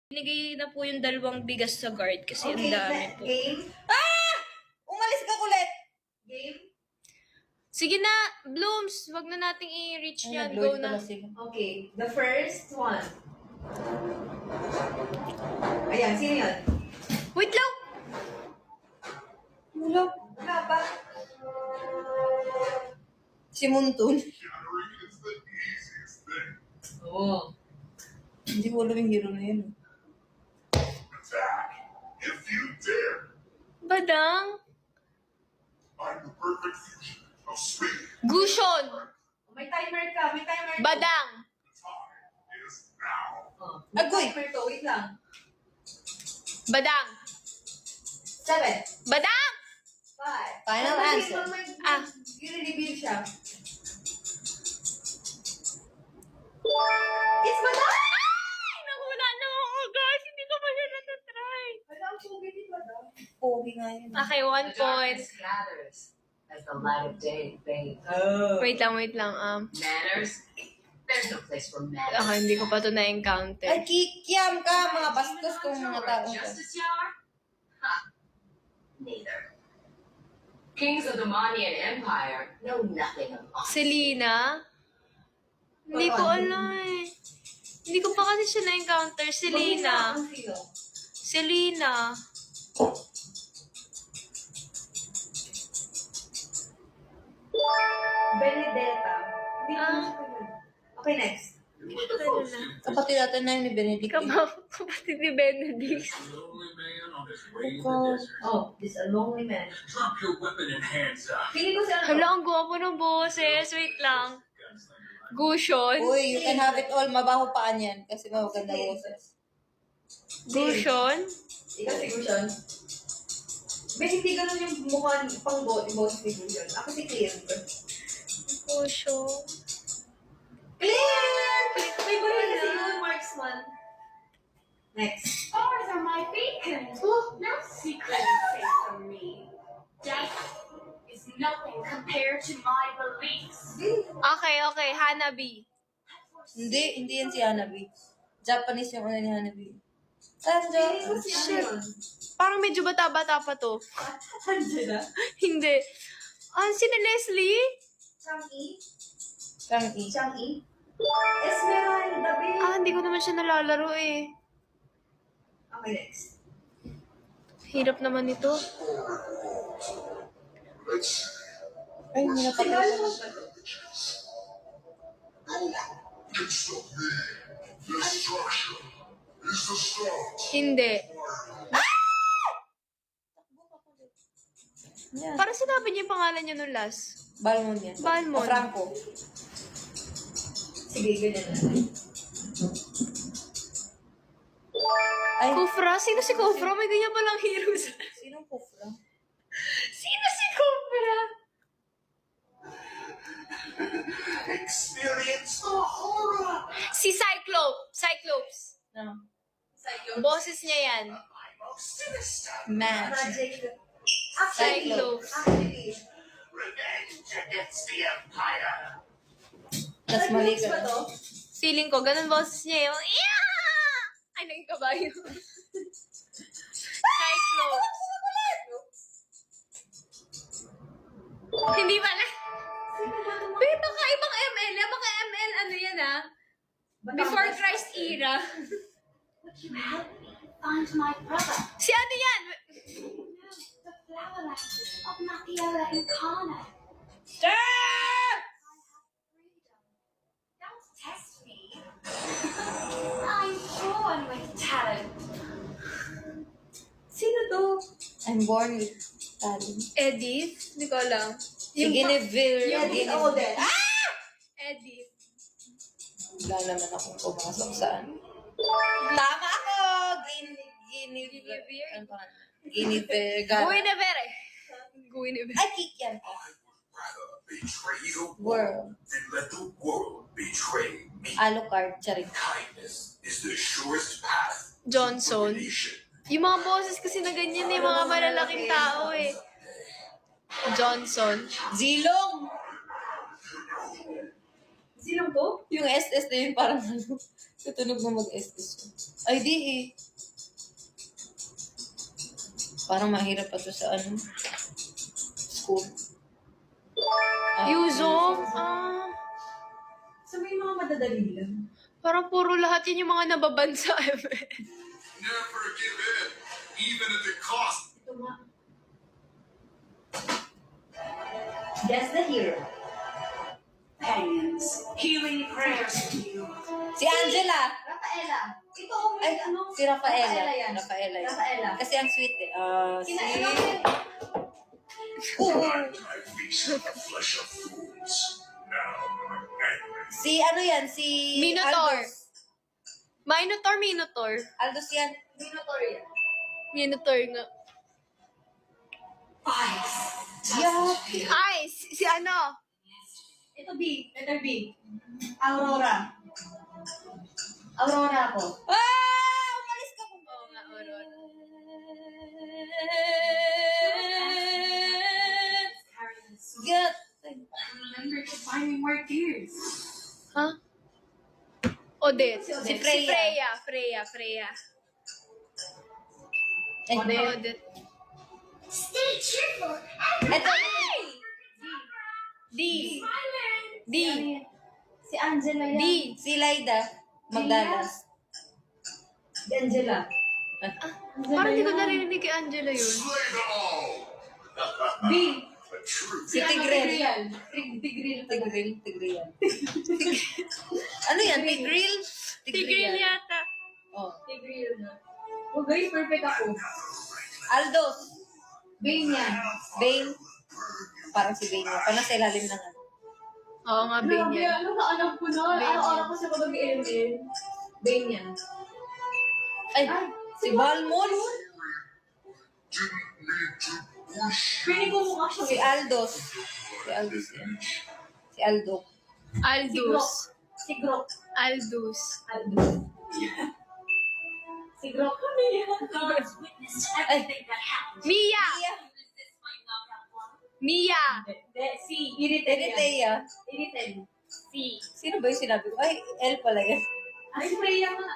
Binigay na po yung 2 bigas sa guard kasi ang dami po. Game? Umalis ka ulit! Game? Sige na, Blooms! Wag na nating i-reach yan. Go na. Okay, the first one. Ayan, sino yun? Wait lang! Wala ba? Si Muntun. Oo. Hindi ko alam yung hero na yun. If you dare, Badang! I'm the perfect fusion of speed. Gushon! May timer ka, may timer ka. Badang! The time is now. Oh, may Agoy! timer to, wait lang. Badang! 7, Badang! 5. Final answer. Ah. I-reveal siya. It's Madam! Ay! Nahula na ako, guys! Hindi ko pa siya natatry. Alam ko, ganit Madam. Pogi nga yun. Okay, 1 point. Gathers as the light of day fades. Oh. Wait lang. Manners? There's no place for manners. Okay, hindi ko pa ito na-encounter. Ay, kikiam ka! Mga bastos kong mga taong ka. Justice Yard? Ha. Neither. Kings of the Manian Empire know nothing of us. Selena? Hindi ko alam eh. Hindi ko pa kasi siya na-encounter. Selena. Selena. Benedetta. Hindi ko Ah. na siya yun. Okay, next. Ano na? Kapatid natin na yun ni Benedict. Kapatid ni Benedict. Lonely man on his way in Ikaw. the desert. Oh, this a lonely man. Drop your weapon and hands up. Feeling ko si ano. Hala, ang gwapo ng boses. Wait lang. Gushon. Uy, you can have it all. Mabaho paan yan. Kasi maganda boses. Gushon. Ikaw si Gushan. Ba, hindi ganun yung mukha pang boses ni Gushan. Ako si Clint. Gushon. Clint! May baril na si Moon Marksman. Next. Stars are my beacon. No secret is safe from me. Death is nothing compared to my beliefs. Okay. Hanabi. Hindi yan si Hanabi. Japanese yung una ni Hanabi. Sanja. Feeling ko si ano yun. Parang medyo bata-bata pa to. Angela. Hindi. Sino Leslie? Chang-E. Kang-i. Chang-E. Esmeralda, babe. Hindi ko naman siya nalalaro eh. Okay, next. Hirap naman ito. Ay, hindi na Sigalo pala. mo ba to? It's the me. Destruction is the start. Hindi. Yan. Parang sinabi niya yung pangalan niya nung last. Balmon yan. Balmon. Franco. Sige, ganyan na. Ay, Kufra? Sino si Kufra? May ganyan palang heroes. sinong Kufra? Sino si Kufra? Experience the horror. Si Cyclops. No. Boses niya yan. My most sinister. Match. Magic. Cyclops. Actually. Revenge against the Empire. Tapos mali Cyclops ba ka. to? Feeling ko, ganun boses niya yung, yeah! Ay, naging kabayo. Cyclops. Hindi pala. Wait, baka ibang ML. Baka ML, ano yan ah? Before Christ era. Would you help me find my brother? Si ano yan? The flower lances of Matiola Incarnate. Ah! I have freedom. Don't test me. I'm born with talent. Sino to? I'm born with talent. Edith? Hindi ko alam. Si Guinevere. yung- Ako din. Edith. Wala naman akong pumasok saan. Tama ako! Guinevere. Ano pa nga? Guinevere. Guinevere. Guinevere. Ay, kick yan. Rather betray the World. than let the world betray me. Alucard. Charing. Kindness is the surest path to Johnson. illumination. Yung mga boses kasi na ganyan eh, mga malalaking tao eh. Johnson. Zilong! Sino to? Yung SS na yun parang ano. Katunog mo mag-estes. Ay, di eh. Parang mahirap pa to sa ano, school. Yuzong? So may mga madadali lang. Parang puro lahat yun yung mga nababansa. Never give in, even if it costs. Ito nga. Guess the hero. Companions, healing prayers to you. Si Angela! Rafaela. Ito ang Ay, ano? si Rafaela. yan. Rafaela yan. Rafaela. Kasi ang sweet eh. Si... I feast on the flesh of fools. Now I'm angry. Si ano yan? Si... Minotaur. Aldous. Minotaur. Aldous yan. Minotaur yan. Minotaur nga. Yuck! Ay, si ano? Ito B. Letter B. Aurora. Aurora ako. Ah! Umalis ka po. Oo nga, Aurora. Get... Remember to find me more tears. Ha? Odette. Si Freya. Freya. Ay, Odette. Stay cheerful. Ito. D. D. Si Angela yan. D. Si Laida. Magdalas. Si Angela. Parang di ko narinig kay Angela yun. Slay them all. B. The truth. Si Tigril. Tigril. Tigril yan. Ano yan? Tigril? Tigril yata. Oh. Tigril na. Oh guys, perfect ako. Aldous. Bane yan. Bane. Parang si Bane. Parang nasa ilalim ng ano. Oo nga, Bane Grabe, yan. ano alam ko na. Bane Araw-araw yan. ko sa pag-ML. Bane yan. Ay, si Balmon. Didn't need to push. Piling ko mukha siya. Si Aldous. Si Aldous yan. Si Aldo. Aldous. Si Grok. Aldous. Aldous. Si Grok. Ano yan? God's witness to everything that happened. Mia! Is this my knockout blow? Mia! Si Iritel yan. Eritea. Iritel. C. Sino ba yung sinabi ko? Ay, L pala yan. Ay, Freya nga.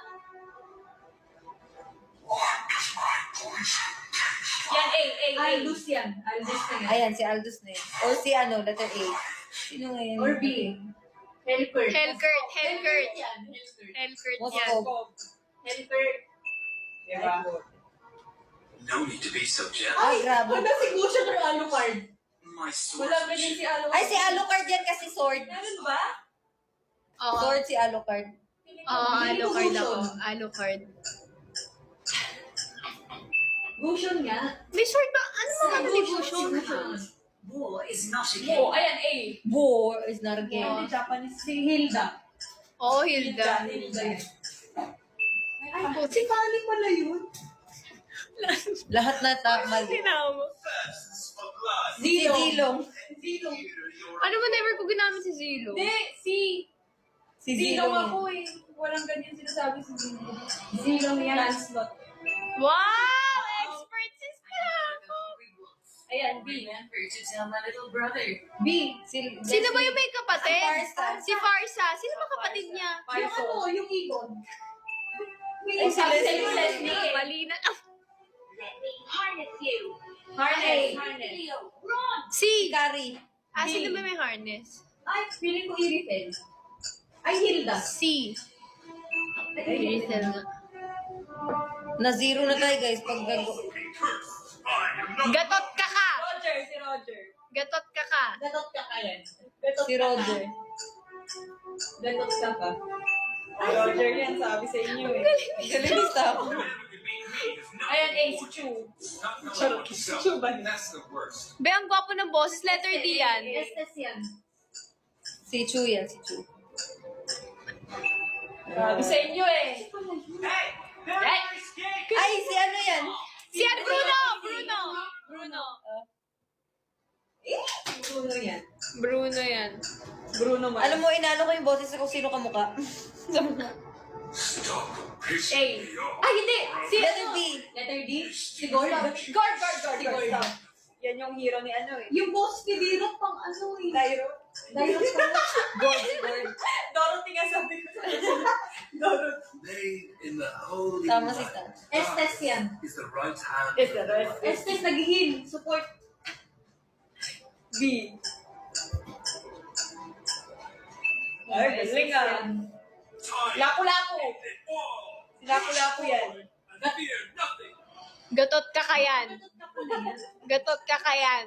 Yan, A. Aldous yan. Aldous na yan. Ayan, si Aldous na yan. Or si ano, letter A. Sino nga yan? Or B. Helper. Helkert. yan. Helper. Helkert yan. Moskov. Helper. Diba? No need to be so jealous. Ay, grabe. Wala si Gusha or Alucard. My sword. Wala ganyan si Alucard. Ay, si Alucard yan kasi sword. Meron ba? Oo. Sword si Alucard. Oo, Alucard ako. Alucard. Gushon nga. May sword ba? Ano mga naligusyong? War is not a Oh, game. ayan, A. War is not a game. Hindi Japanese. Si Hilda. Oo, Hilda. Hilda yan. Ay, Si Kali pala yun. Lahat na mali. Tinawa. Si Zilong. Zilong. Ano ba never ko ginamit si Zilo? Hindi, si Si Zilong Zilong. ako eh. Walang ganyan sinasabi si Zilong. Zilong yan. Lancelot. Wow! Expert sister ako! Ayan, B. Remember to tell my little brother. B. Sino ba yung may kapatid? Si Farsa. Si Farsa. Sino ba kapatid niya? Yung ano, yung ibon. Ay, si Leslie. Leslie. Malina. Let me harness you. Harness. Leo, run! Si. Carrie. Sino ba may harness? Ay, feeling ko Iritel. Ay, Hilda. Si. Ay, Iritel nga. Na zero na tayo guys pag gago. Gatot ka ka! Roger, si Roger. Gatot ka ka! Gatot ka ka yan. Gatot Si ka Roger. ka. Gatot ka ka. Roger yan, sabi sa inyo eh. Galinista ako. Ayan, A, si Chu. Chu ba? That's the worst. Be, ang gwapo ng boses. Letter D yan. SS yan. Si Chu yan, si Chu. Sabi sa inyo eh. Ay, si ano yan? Si ano? Bruno! Bruno! Bruno. Bruno yan. Bruno yan. Bruno man. Alam mo, inano ko yung boses kung sino kamukha. Stop A. pissing me off. Ay, hindi! Si Letter ano? B. Letter D? Si Gord. Gord. Si Gord. Yan yung hero ni ano eh. Yung boss ni Dirot pang ano eh. Tyro. Gold. Dorothy nga sabi ko. Dorothy. Made in the holy Tama si light Stan. Estes yan. is the right hand. Is the right. Estes nag-heal. Support. B. Ay, galing ah. Time Lapu-lapu. it all. Lapu-lapu yan. And fear nothing. Gatot ka kayan. Gatot ka kayan.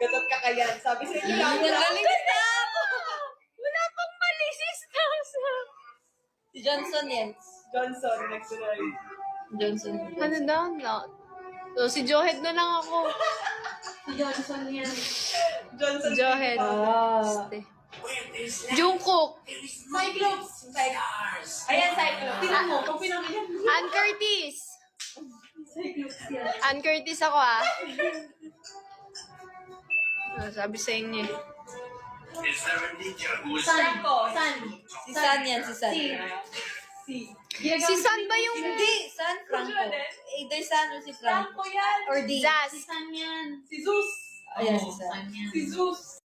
Gatot ka kayan. Sabi sa inyo, Ang galing na! Wala pang mali si Stasa. Si Johnson yan. Johnson, next to Johnson. Ano daw? No. So, si Johed na lang ako. Si Johnson yan. Johnson. Johed. Ah. With this Jungkook. Cyclops. stars. Ayan, Cyclops. Tingnan mo, kung pinamilyan mo. Ann Curtis. Cyclops yan. Ann Curtis ako ah. Sabi sa inyo. Is there a ninja who is San ko, San. Si San yan, si San. Si. Si San ba yung... Hindi, San Franco. Either San or si Franco. Franco yan. Or D. Zaz. Si San yan. Si Zeus. Ayan, si San. Si Zeus.